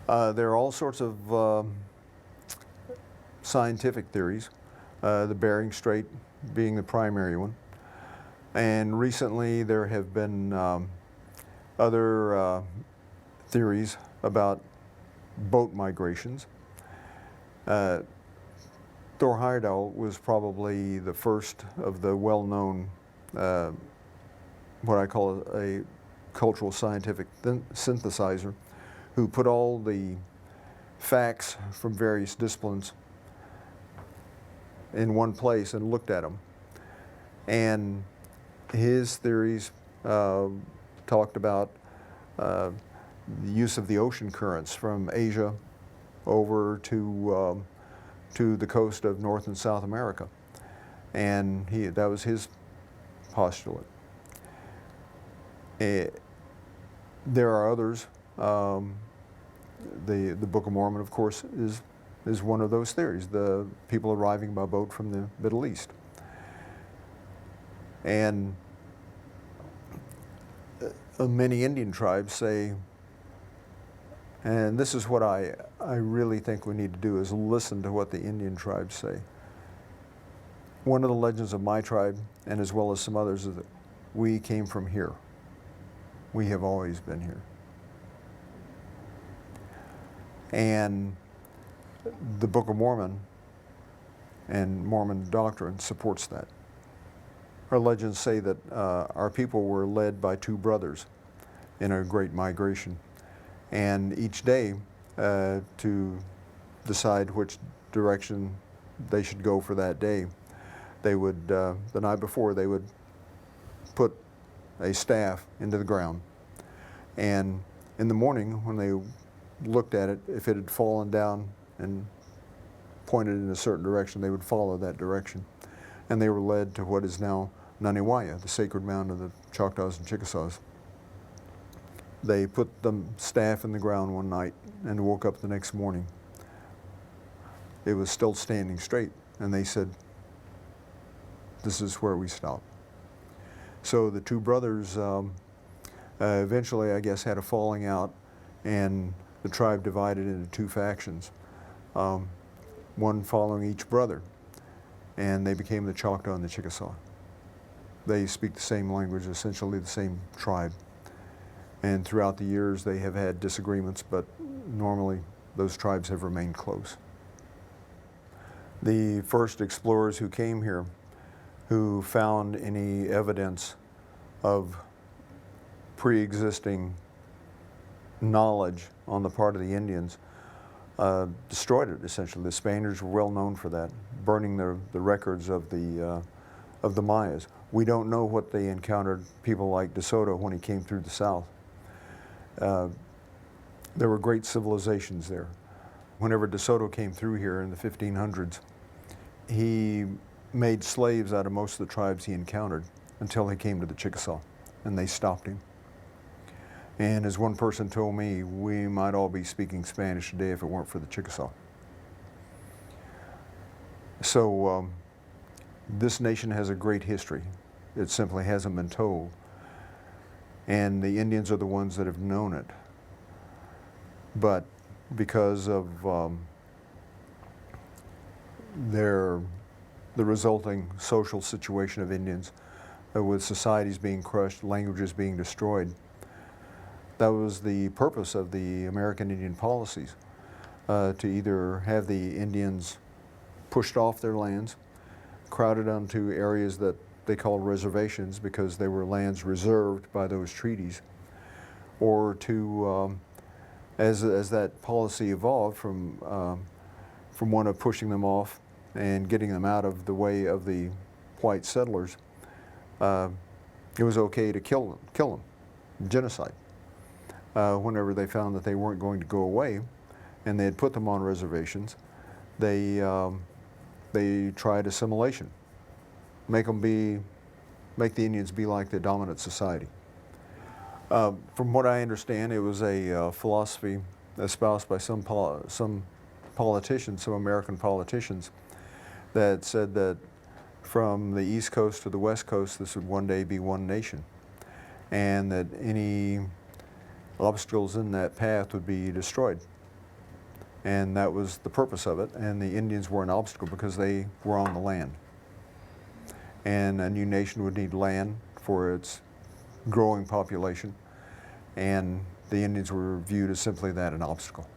There are all sorts of scientific theories, the Bering Strait being the primary one. And recently there have been other theories about boat migrations. Thor Heyerdahl was probably the first of the well-known, what I call a cultural scientific synthesizer, who put all the facts from various disciplines in one place and looked at them. And his theories talked about the use of the ocean currents from Asia over to the coast of North and South America. And that was his postulate. There are others. The Book of Mormon, of course, is one of those theories, the people arriving by boat from the Middle East. And many Indian tribes say, and this is what I really think we need to do, is listen to what the Indian tribes say. One of the legends of my tribe, and as well as some others, is that we came from here. We have always been here. And the Book of Mormon and Mormon doctrine supports that. Our legends say that our people were led by two brothers in a great migration. And each day, to decide which direction they should go for that day, they would, the night before, they would put a staff into the ground. And in the morning, when they looked at it, if it had fallen down and pointed in a certain direction, they would follow that direction. And they were led to what is now Naniwaya, the sacred mound of the Choctaws and Chickasaws. They put the staff in the ground one night and woke up the next morning. It was still standing straight, and they said, "This is where we stop." So the two brothers eventually, I guess, had a falling out, and the tribe divided into two factions, one following each brother, and they became the Choctaw and the Chickasaw. They speak the same language, essentially the same tribe. And throughout the years they have had disagreements, but normally those tribes have remained close. The first explorers who came here, who found any evidence of pre-existing knowledge on the part of the Indians, destroyed it essentially. The Spaniards were well known for that, burning the records of the Mayas. We don't know what they encountered, people like De Soto, when he came through the South. There were great civilizations there. Whenever De Soto came through here in the 1500s, he made slaves out of most of the tribes he encountered until he came to the Chickasaw, and they stopped him. And as one person told me, we might all be speaking Spanish today if it weren't for the Chickasaw. So this nation has a great history. It simply hasn't been told. And the Indians are the ones that have known it. But because of the resulting social situation of Indians, with societies being crushed, languages being destroyed, that was the purpose of the American Indian policies, to either have the Indians pushed off their lands, crowded onto areas that they called reservations because they were lands reserved by those treaties, or to, as that policy evolved from one of pushing them off and getting them out of the way of the white settlers, it was okay to kill them, genocide. Whenever they found that they weren't going to go away, and they had put them on reservations, they tried assimilation, make the Indians be like the dominant society. From what I understand, it was a philosophy espoused by some politicians, some American politicians, that said that from the East Coast to the West Coast, this would one day be one nation, and that any obstacles in that path would be destroyed. And that was the purpose of it. And the Indians were an obstacle because they were on the land. And a new nation would need land for its growing population. And the Indians were viewed as simply that, an obstacle.